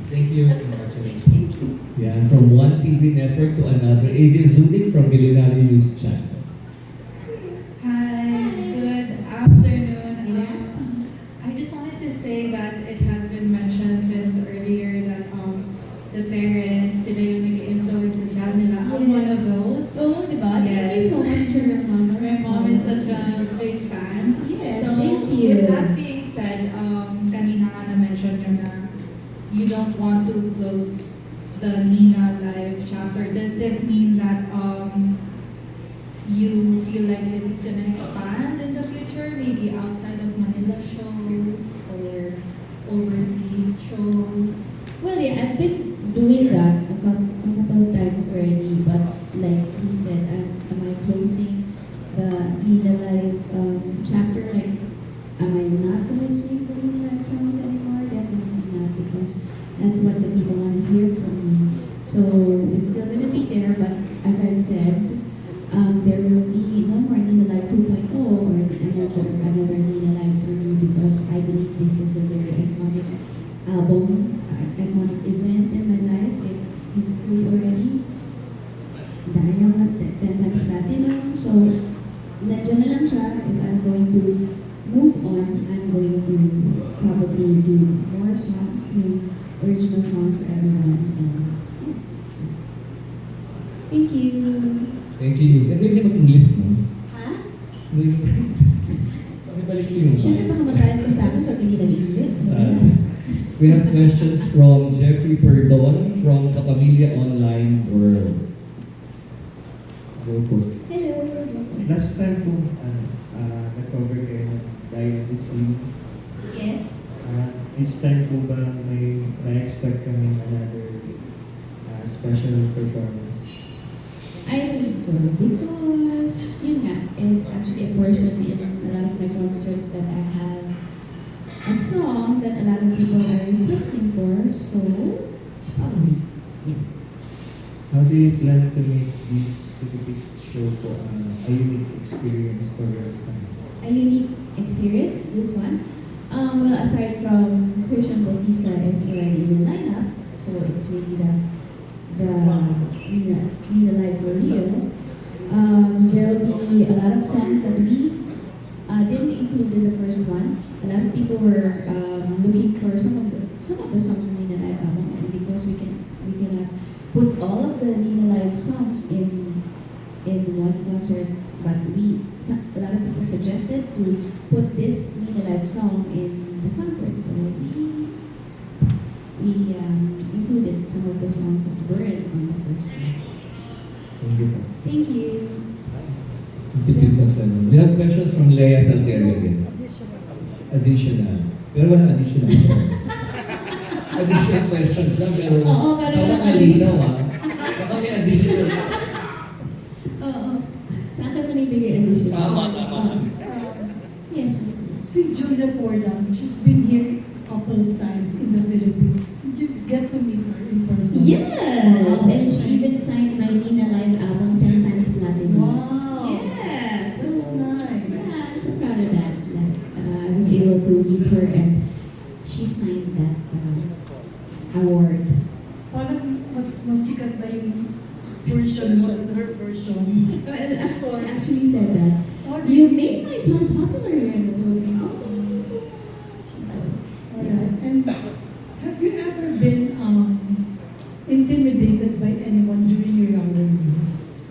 Thank you. Congratulations. Thank you. Yeah, and from one TV network to another, Adrian Zudik from Millionaire News Channel. Hi, good afternoon. I just wanted to say that it has been mentioned since earlier that the parents, sila yung nag-influence sa child nila. I'm one of those. Oh, diba? Thank you so much to your mom. My mom is such a big fan. Yes, So, thank you. with that being said, kanina nga na-mention nyo na you don't want to close the Nina Live chapter. Does this mean that you feel like this is gonna expand in the future, maybe outside of Manila shows or overseas shows? Well, yeah, I've been doing that a couple of times already, but like he said, am I closing the Nina Live chapter? Like, am I not gonna sing the Nina Live songs anymore? Definitely not, because that's what the people want to hear from me. So it's still gonna be there, but as I've said, there will be no more Nina Live 2.0 or another Nina Live for me, because I believe this is a very iconic album, iconic event in my life. It's history already. Diamond, 10 times platinum. So, nandiyan na lang siya. If I'm going to move on, I'm going to probably do more songs, new original songs for everyone. And, yeah. Thank you. Thank you. Ito yung mag-English mo. Ha? Pakibalik yung Siyempre baka matayan ka sa akin pag hindi nag-English. We have questions from Jeffrey Perdon from Kapamilya Online World. Go po. Hello. Last time po, nag-cover kayo ng Diane Scene. Yes. This time po ba may expect kami another special performance? I believe so, because, yun nga, it's actually a portion in a lot of my concerts that I have a song that a lot of people are requesting for, so probably, yes. How do you plan to make this specific show po a unique experience for your fans? A unique experience, this one? Well, aside from Christian Bautista is already in the lineup, so it's really the Nina Live for real. There will be a lot of songs that we didn't include in the first one. A lot of people were looking for songs in one concert, but a lot of people suggested to put this Nina Live song in the concert, so we included some of the songs that weren't on the first one. Thank you po. Thank you. Tipid ng tanong. We have questions from Lea Salterio again. Additional. Pero wala additional. Additional questions lang, pero Oo, pero parang walang malinaw Baka may additional. Oo. Sa akin mo naibigay additional. Tama. Yes. Si Julia Portland, she's been here a couple of times in the Philippines. Did you get to meet her in person? Yes, and she even signed my Nina Live album 10 times platinum. Wow. Yes, That's nice. Yeah, I'm so proud of that. Like, I was able to meet her and she signed that award. Parang mas sikat na yung version mo than her version. She actually said that. You made my song popular here in the Philippines. Oh, thank you so much. Alright, and have you ever been intimidated by anyone during your younger years?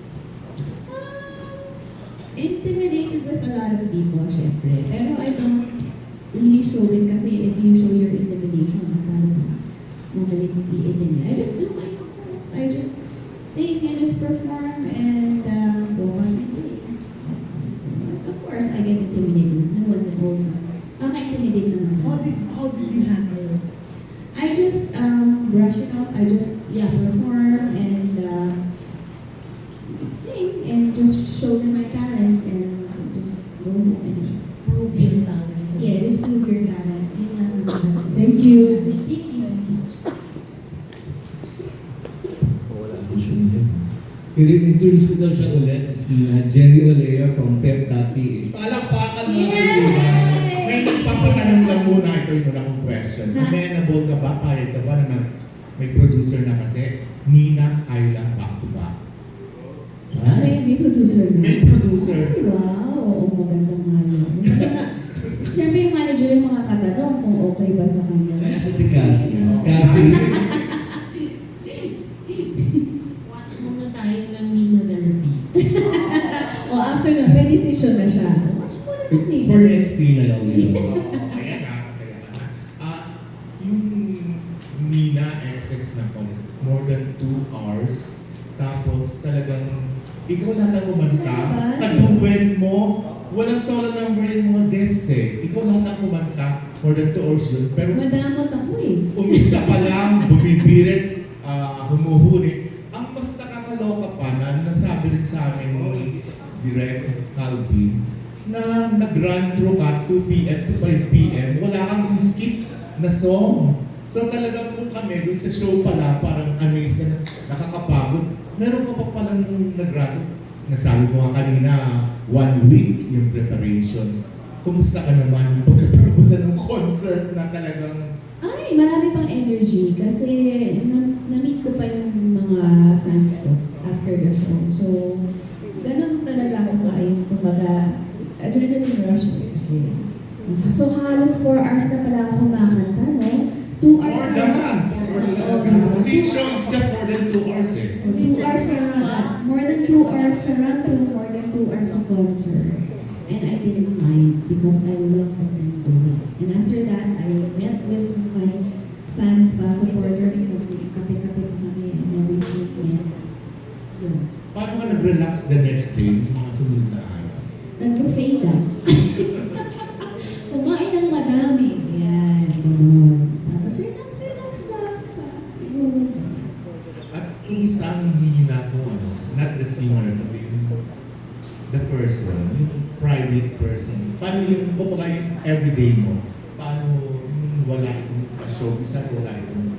Intimidated with a lot of people, syempre. Pero I don't really show it kasi if you show your intimidation, mas lalo pa mamalitiin. I just do my stuff. I just sing and just perform and go on my day. That's all. So, of course, I get intimidated with new ones and old ones. Nakaka-intimidate naman. How did you handle it? I just brush it off. I just perform and sing and just show them my talent and just go home and prove your talent. Yeah, just prove your talent. Yun lang naman. Thank you. Thank you so much. I-introduce ko daw siya ulit as Jerry Olea from pep.ph. Palakpakan natin. May nagpapatanong lang muna, ito yung una kong question. Amenable ka ba, payag ka ba na may producer na kasi, Nina, Kyla, back to back? May producer na. May producer. Ay, wow. Oo, magandang nga yun. Siyempre yung manager yung makakatanong kung okay ba sa kanya. Kaya si Cassie. Cassie. Watch muna tayo ng Nina na repeat. After na, may decision na siya. Watch muna ng Nina. For next Nina lang yun. Ayan masaya ka na. Yung Nina XX na concert, more than 2 hours. Tapos talagang ikaw lahat ang kumanta. Kaduwen mo, walang solo number yung mga guests eh. Ikaw lahat ang kumanta. More than 2 hours yun. Pero madamot ako eh. umisa pa lang, bumibirit, humuhuli. Ang mas nakakaloka pa na nasabi rin sa amin ni Direk Calvin na nag-run through ka 2 p.m. to 5 p.m. Wala kang skip na song. So talagang kung kami dun sa show pala parang amazed na nakakapagod. Meron ka pa palang nag-run. Nasabi ko nga kanina 1 week yung preparation. Kumusta ka naman yung pagkatapos ng concert na talagang Ay, marami pang energy kasi na-meet ko pa yung mga fans ko after the show. So, ganun talaga ako kaayong kumbaga adrenaline rush kasi. So, halos 4 hours na pala ako kumakanta, no? 2 hours more na. than 4 hours na lang. Si show except more than 2 hours eh. 2 hours na more than 2 hours sa run through, more than 2 hours sa concert. And I didn't mind because I love what I'm doing. And after that, I met with my fans, supporters, kape-kape pa kami and everything. And yun. Paano ka nag-relax the next day, yung mga sumunod na araw? Nag-buffet lang. Kumain ng madami. Yan, gano'n. Tapos relax lang sa room. At kumusta ang Nina ko, not the singer, but the person, yung private person. Paano yung, kumbaga yung everyday mo? Paano yung wala itong ka-showbiz at wala itong...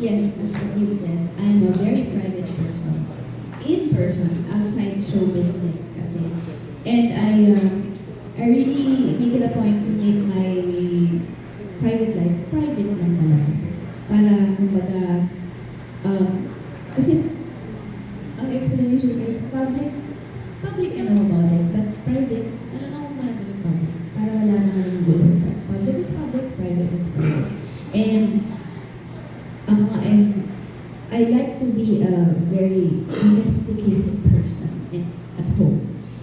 Yes, as what you said, I'm a very private person. In person, outside show business kasi. And I really make it a point to make my private life private lang talaga. Para, kumbaga, kasi ang explanation is public ka naman about it, but private, talagang mo na gawin public. Para wala na ng gulo. Public is public, private is private. And I like to be very invested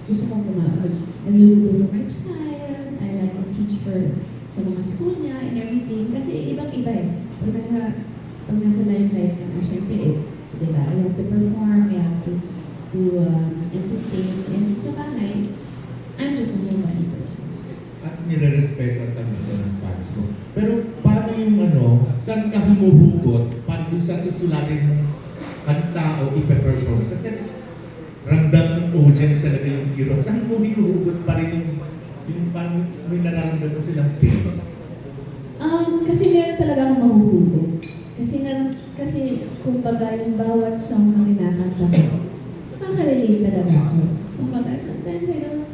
gusto kong nagluluto for my child, I like to teach her sa mga school niya and everything. Kasi ibang-iba eh. Pag nasa limelight ka na, syempre diba? You have to perform, you have to entertain. And sa bahay, I'm just a nobody person. At nire-respeto at tanggap ng fans mo. Pero paano yung saan ka humuhugot? Paano sa susulatin ng kanta o ipe-perform? Kasi ramdam ng audience talaga yung hero. Saan mo hinuhugot pa rin yung parang may nararamdaman silang pain? Kasi meron talaga akong mahuhugot. Kasi kumbaga yung bawat song na kinakanta ko, makaka-relate talaga ako. Kumbaga, sometimes I don't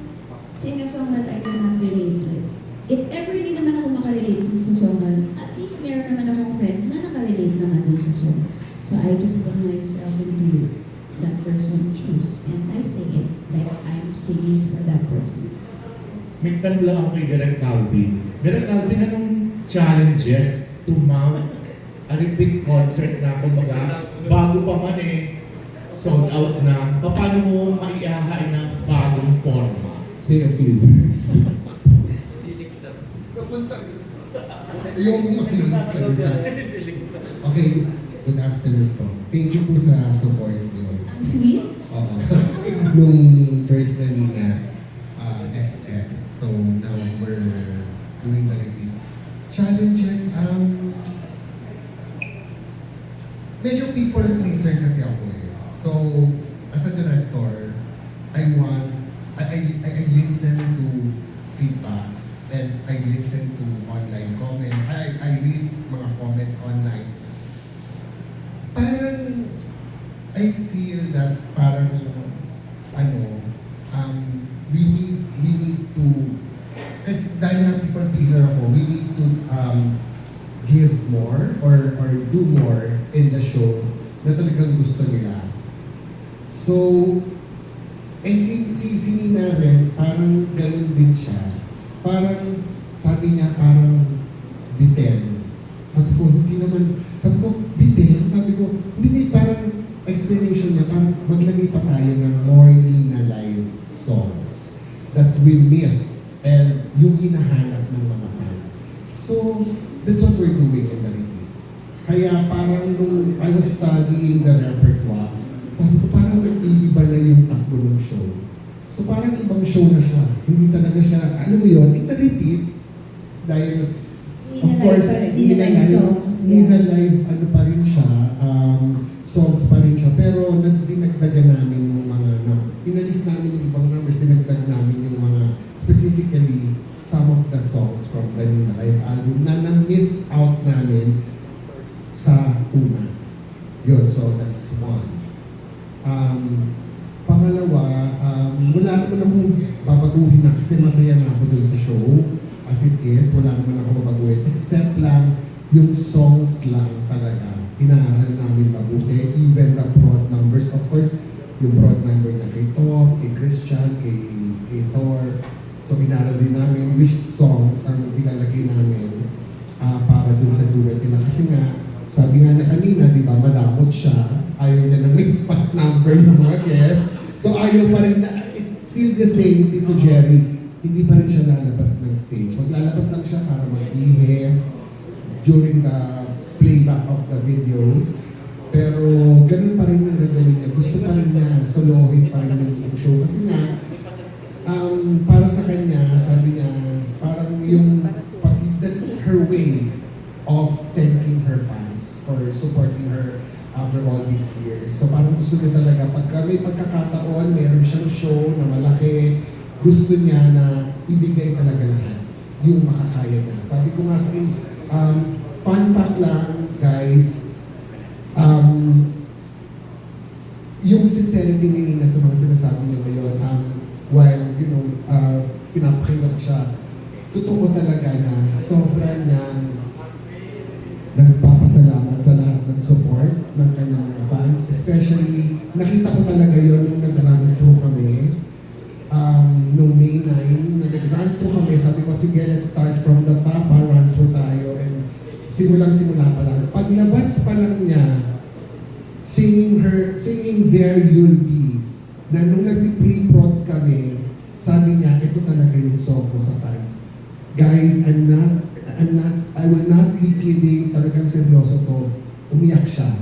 sing a song that I cannot relate with. If ever hindi naman ako makarelate sa song, at least meron naman akong friend na nakarelate naman din sa song. So I just put myself into that person's shoes and I sing it like I'm singing for that person. May tanong lang ako kay Direk Calvin. Direk Calvin, anong challenges to mount a repeat concert na kumbaga bago pa man sold out na, paano mo maiahain ng bagong forma? Say a few words. Ayoko magsalita. Okay, good afternoon po. Thank you po sa support niyo. Ang sweet? Oo. Nung first na Nina, XX. So now we're doing the repeat. Challenges, medyo people pleaser kasi ako eh. So, as a director, I listen to feedbacks and I listen to online comments. I read mga comments online. Parang, I feel that parang, we need to, as dahil na people pleaser ako, we need to give more or do more in the show na talagang gusto nila. So, and si Nina rin, parang ganun din siya. Parang, sabi niya, parang biten. Sabi ko, biten? Sabi ko, hindi may parang explanation niya, parang maglagay pa tayo ng more Nina live songs that we missed and yung hinahanap ng mga fans. So, that's what we're doing in the repeat. Kaya parang nung I was studying the repertoire, sabi ko parang nag-iiba na yung takbo ng show. So parang ibang show na siya. Hindi talaga siya, ano mo yun, it's a repeat. Dahil, of course, Nina live, ano pa rin siya, songs pa rin siya. Pero dinagdagan namin yung mga, inalis namin yung ibang numbers, dinagdag namin yung mga, specifically, some of the songs from the Nina Live album na na-miss out namin sa una. Yun, so that's one. Pangalawa, wala naman akong babaguhin na kasi masaya na ako dun sa show. As it is, wala naman ako babaguhin. Except lang, yung songs lang talaga. Inaaral namin mabuti. Even the broad numbers. Of course, yung broad number niya kay Top, kay Christian, kay Thor. So, inaaral din namin which songs ang ilalagay namin para dun sa duet nila. Kasi nga, sabi nga na kanina, di ba, madamot siya. Ayaw niya ng spot number ng mga guests. So ayaw pa rin na, it's still the same, Tito Jerry. Hindi pa rin siya lalabas ng stage. Maglalabas lang siya para magbihis during the playback of the videos. Pero ganun pa rin yung gagawin niya. Gusto pa rin niya, solohin pa rin yung show. Kasi nga, para sa kanya, sabi niya, parang yung, that's her way of thanking her fans for supporting her after all these years. So parang gusto niya talaga, pagka may pagkakataon, meron siyang show na malaki, gusto niya na ibigay talaga lahat yung makakaya niya. Sabi ko nga sa akin, fun fact lang, guys, yung sincerity ni Nina sa mga sinasabi niya ngayon, while, pinapakinggan ko siya, totoo talaga na sobra niyang nagpapasalamat sa lahat ng support ng kanyang mga fans. Especially, nakita ko talaga yon nung nag-run through kami. Nung May 9, na nag-run through kami, sabi ko, sige, let's start from the top, run through tayo. And simulang-simula pa lang. Paglabas pa lang niya, singing There You'll Be, na nung nag-pre-prod kami, sabi niya, ito talaga yung song ko sa fans. Guys, I will not be kidding, talagang seryoso to. Umiyak siya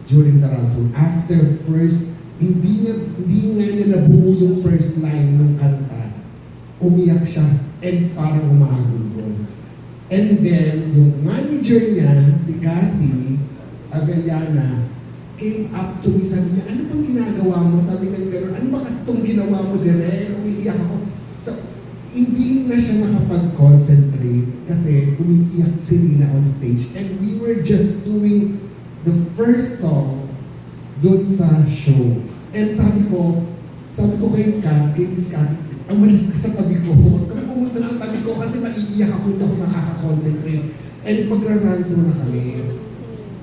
during the run-through. After first, hindi nga niya nabuo yung first line ng kanta. Umiyak siya and parang umahagulgol. And then, yung manager niya, si Kathy Avellana, came up to me, sabi niya, ano bang ginagawa mo? Sabi niya gano'n, ano ba kasi itong ginawa mo dire? Umiiyak ako. So, hindi na siya nakapag-concentrate kasi umiiyak si Nina on stage. And we were just doing the first song doon sa show. And sabi ko kay Miss Kathy, umalis ka sa tabi ko. Huwag kang pumunta sa tabi ko kasi maiiyak ako, hindi ako makaka-concentrate. And magra-run through na kami.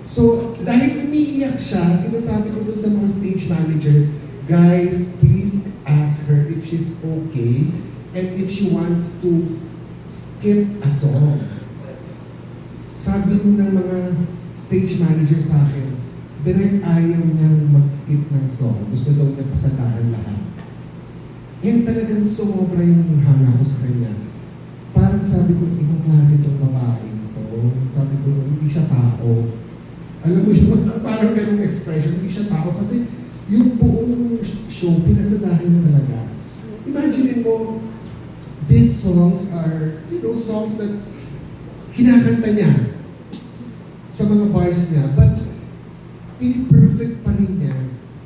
So, dahil umiiyak siya, sinasabi ko doon sa mga stage managers, guys, please ask her if she's okay and if she wants to skip a song. Sabi ng mga stage manager sa akin, direct ayaw niyang mag-skip ng song. Gusto daw niya pasadahan lahat. Yan talagang sumobra yung hanga ko sa kanya. Parang sabi ko, ibang klase itong babaeng to. Sabi ko, hindi siya tao. Alam mo yun, parang ganyung expression, hindi siya tao kasi yung buong show, pinasadahan niya talaga. Imagine mo, these songs are, songs that kinakanta niya sa mga bars niya, but pini-perfect pa rin niya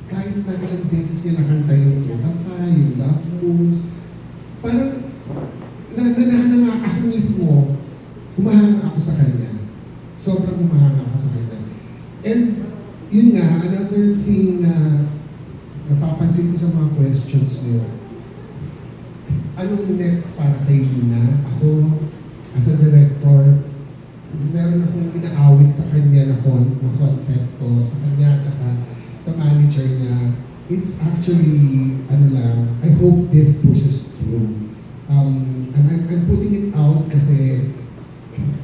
kahit na ilang beses niya nakanta yung Totafa, yung Love Moves. Parang, nanahan nga ako mismo, humahanga ako sa kanya. Sobrang humahanga ako sa kanya. And yun nga, another thing na napapansin ko sa mga questions niyo, anong next para kay Nina? Ako, as a director, meron akong inaawit sa kanya na konsepto, sa kanya, tsaka sa manager niya. It's actually, I hope this pushes through. And I'm putting it out kasi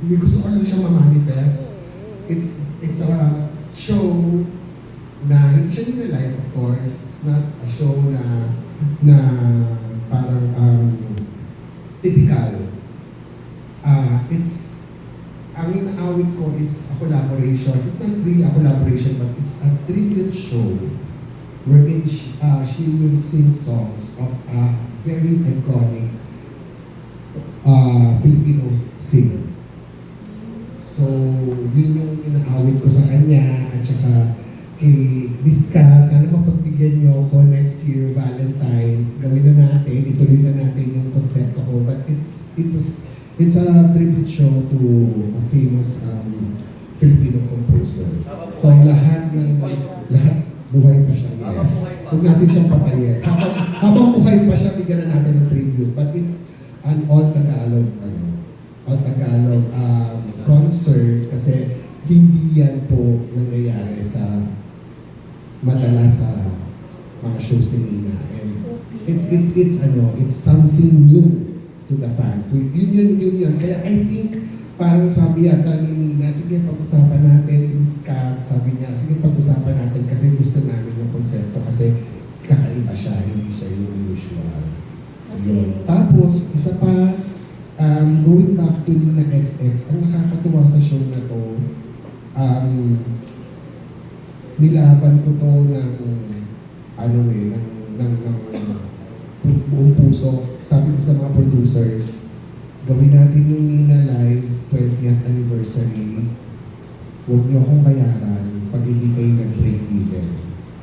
may gusto ko lang siyang ma-manifest. It's a show na hindi siya nila live, of course. It's not a show na parang typical. Ang inaawit ko is a collaboration. It's not really a collaboration, but it's a tribute show wherein she will sing songs of a very iconic Filipino singer. So, yun yung inaawit ko sa kanya at saka kay Miss Kat, sana mapagbigyan niyo ako next year, Valentine's. Gawin na natin, ituloy na natin yung konsepto ko. But it's a tribute show to a famous Filipino composer. So, lahat buhay pa siya. Yes. Huwag natin siyang patayin. Habang buhay pa siya, bigyan na natin ng tribute. But it's an all-Tagalog concert kasi hindi yan po nangyayari sa madalas sa mga shows ni Nina. And it's something new to the fans. So yun. Kaya I think parang sabi yata ni Nina, sige pag-usapan natin, si Miss Kat, sabi niya, sige pag-usapan natin kasi gusto namin yung konsepto kasi kakaiba siya, hindi siya yung usual. Yun. Tapos, isa pa, going back to Nina XX, ang nakakatuwa sa show na to, nilaban ko to ng buong puso. Sabi ko sa mga producers, gawin natin yung Nina Live 20th anniversary. Huwag niyo akong bayaran pag hindi kayo nag-break even.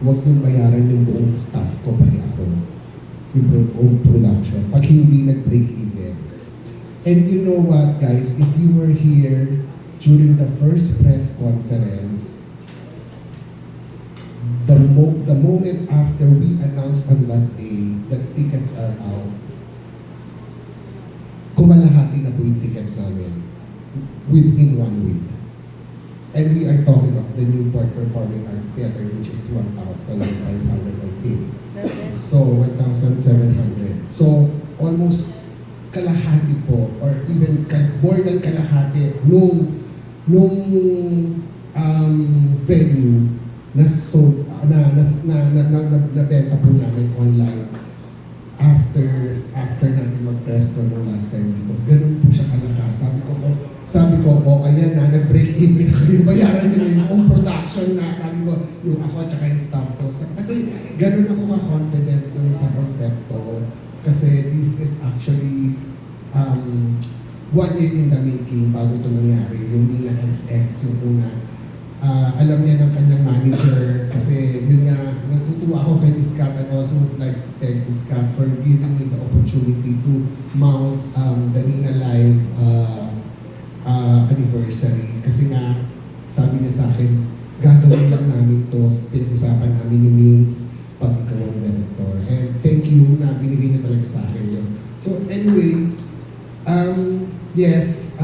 Huwag niyong bayaran yung buong staff ko, pati ako. Yung buong production. Pag hindi nag-break even. And you know what, guys? If you were here during the first press conference, the moment after we announced on that day that tickets are out, kumalahati na po yung tickets namin within 1 week. And we are talking of the Newport Performing Arts Theater, which is 1,500, I think. So, 1,700. So, almost kalahati po, or even more than kalahati, nung venue na nabenta po namin online after after natin mag-press ko ng last time dito, ganun po siya kalakas. Sabi ko, ayan na, nag-break even na kayo, bayaran nyo na yung production na, sabi ko, yung ako at yung staff ko. Kasi ganun ako ka-confident dun sa konsepto. Kasi this is actually 1 year in the making bago ito nangyari. Yung Mina XX, yung una. Alam niya ng kanyang manager kasi yun nga, natutuwa ako kay Miss Kat. I also would like to thank Miss Kat for giving me the opportunity to mount the Nina Live anniversary. Kasi nga, sabi niya sa akin, gagawin lang namin to, pinag-usapan namin ni Mins pag ikaw ang director. And thank you na binigay niya talaga sa akin yun. So anyway, yes,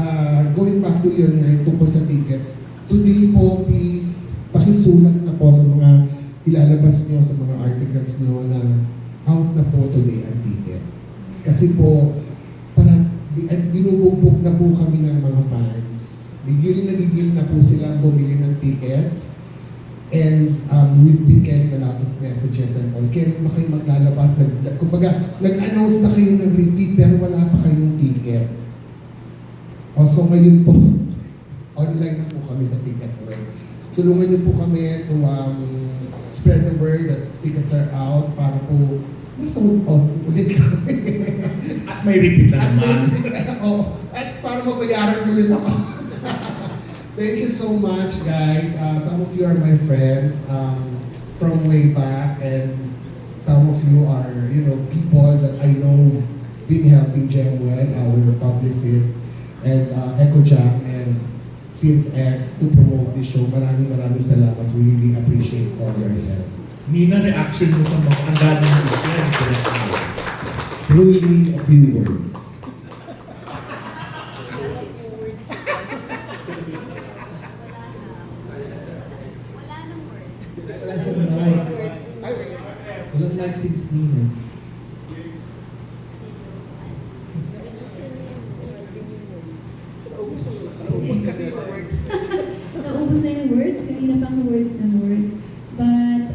going back to yun nga, tungkol sa tickets, today po, please, pakisulat na po sa mga ilalabas nyo, sa mga articles nyo na out na po today ang ticket. Kasi po, binubugbog na po kami ng mga fans. Gigil na po sila bumili ng tickets. And we've been getting a lot of messages and all. Kailan ba kayo maglalabas? Kumbaga, nag-announce na kayo ng repeat pero wala pa kayong ticket. So ngayon po, online na po kami sa Ticket World. Tulungan niyo po kami to spread the word that tickets are out para po ma-sold out ulit kami. At may repeat na naman. At para mabayaran ulit ako. Thank you so much, guys. Some of you are my friends from way back, and some of you are, people that I know been helping Jemwell, our publicist, and Echo Jam and SynthX to promote this show. Maraming salamat. We really appreciate all your help. Nina, reaction mo sa mga ang dami ng friends. Truly a few words. Walang nag-sibs Nina. Naubos na yung words, kanina pang words ng words. But,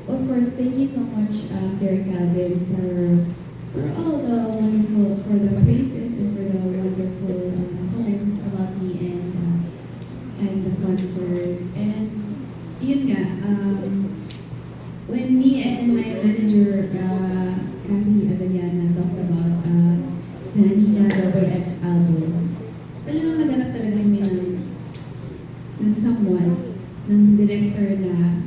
of course, thank you so much, Derek Calvin, for all the wonderful, for the praises and for the wonderful comments about me and the concert. And, yun nga, when me and my manager, Cathy Avellana, talked about the Nina XX album, talagang naganap talaga kami ng someone, ng director na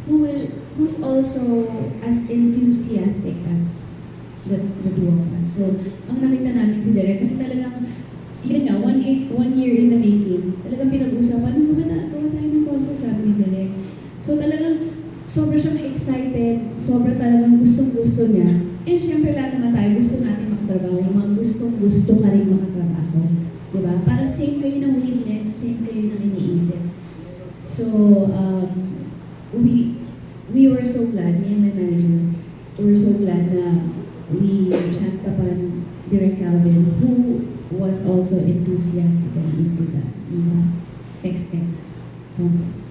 who's also as enthusiastic as the two of us. So, ang nakita namin si Derek, kasi talagang, yun nga, one year in the making, talagang pinag-usapan, gawa tayo ng concert, sabi ni Derek. So, talagang, sobra siyang excited, sobra talagang gustong-gusto niya. And syempre lahat naman tayo, gusto natin makatrabaho, yung mga gustong-gusto ka rin makatrabaho. Diba? Para same kayo ng wavelength, same kayo ng iniisip. So, we were so glad, me and my manager, we were so glad na we chanced upon Derek Calvin, who was also enthusiastically into the XX concert.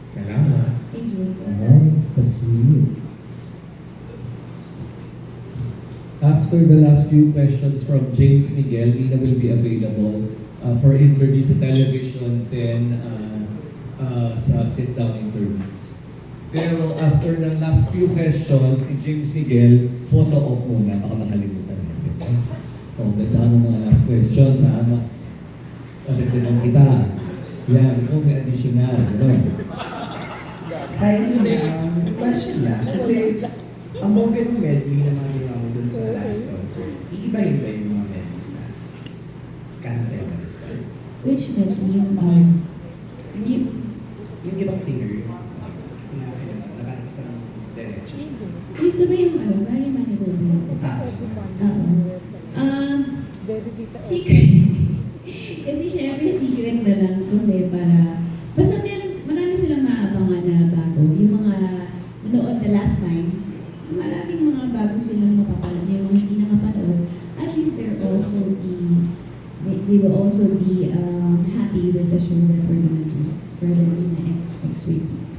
Salamat. Thank you. Kasi after the last few questions from James Miguel, Nina will be available for interviews sa television, then sa sit-down interviews. Pero after the last few questions ni James Miguel, photo op muna, baka makalimutan natin. Ganda ng mga last questions, ha? Alagdagan kita. Yan, ikaw may additional. Hi, Nina. Question lang. Kasi ang bongga ng medley na mga ginawa mo dun sa last concert, iibahin ba yung mga medleys na kanta yung last time? Which medley? Yung ibang singer, na parang isang diretso. Ito ba yung Very Manable ba yun? Secret. Kasi syempre secret na lang kasi para basta marami silang maabangan na bago. Yung mga nanood the last time, maraming mga bago silang mapapanood. Yung mga hindi nakapanood, at least they will also be happy with the show that we're gonna do for the Nina X repeat.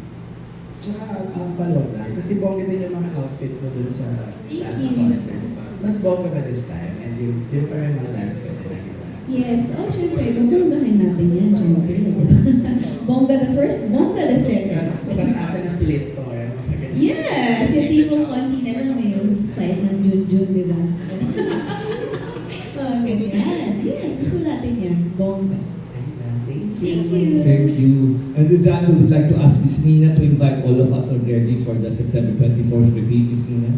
Tsaka, follow lang. Kasi bongga din yung mga outfit mo dun sa Thank last you. concert. Mas bongga ba this time? And yung pa rin mga dance ka din. Yes, syempre, bubonggahin natin yan, syempre. Bongga the first, bongga the second. So, pataasa na slit to. Yes, yung tipong konti na lang ngayon sa side ng Junjun, di ba? Ganyan. Yes, gusto natin yan. Bongga. Thank you. Thank you. And with that, we would like to ask Miss Nina to invite all of us already for the September 24th repeat, Miss Nina.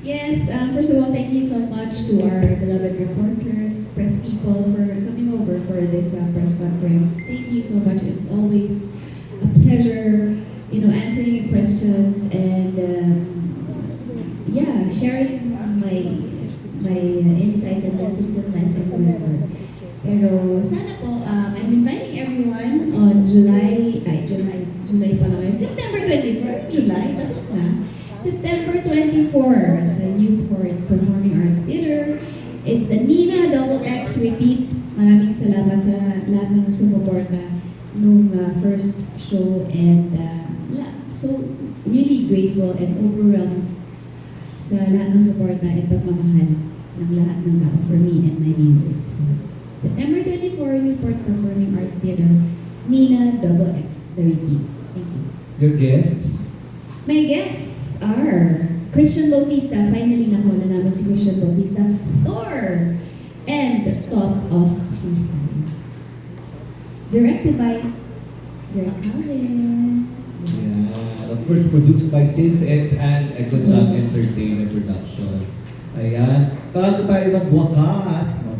Yes, first of all, thank you so much to our beloved reporters, press people for coming over for this press conference. Thank you so much. It's always a pleasure, answering your questions and sharing my insights and lessons in life and whatever. Pero sana po, I'm inviting everyone on July pa naman. September 24, July, tapos na. September 24 sa Newport Performing Arts Theater. It's the Nina XX Repeat. Maraming salamat sa lahat ng sumuporta nung first show and so really grateful and overwhelmed sa lahat ng suporta and pagmamahal ng lahat ng tao for me and my music. So, September 24, Newport Performing Arts Theater, Nina XX, The Repeat. Thank you. Your guests? My guests are Christian Bautista. Finally, nakuha na namin si Christian Bautista. Thor! And Top of Freestyle. Directed by Derek Calvin. Yeah. Of course, produced by SynthX and Echo Entertainment Productions. Ayan. Bago tayo magwakas,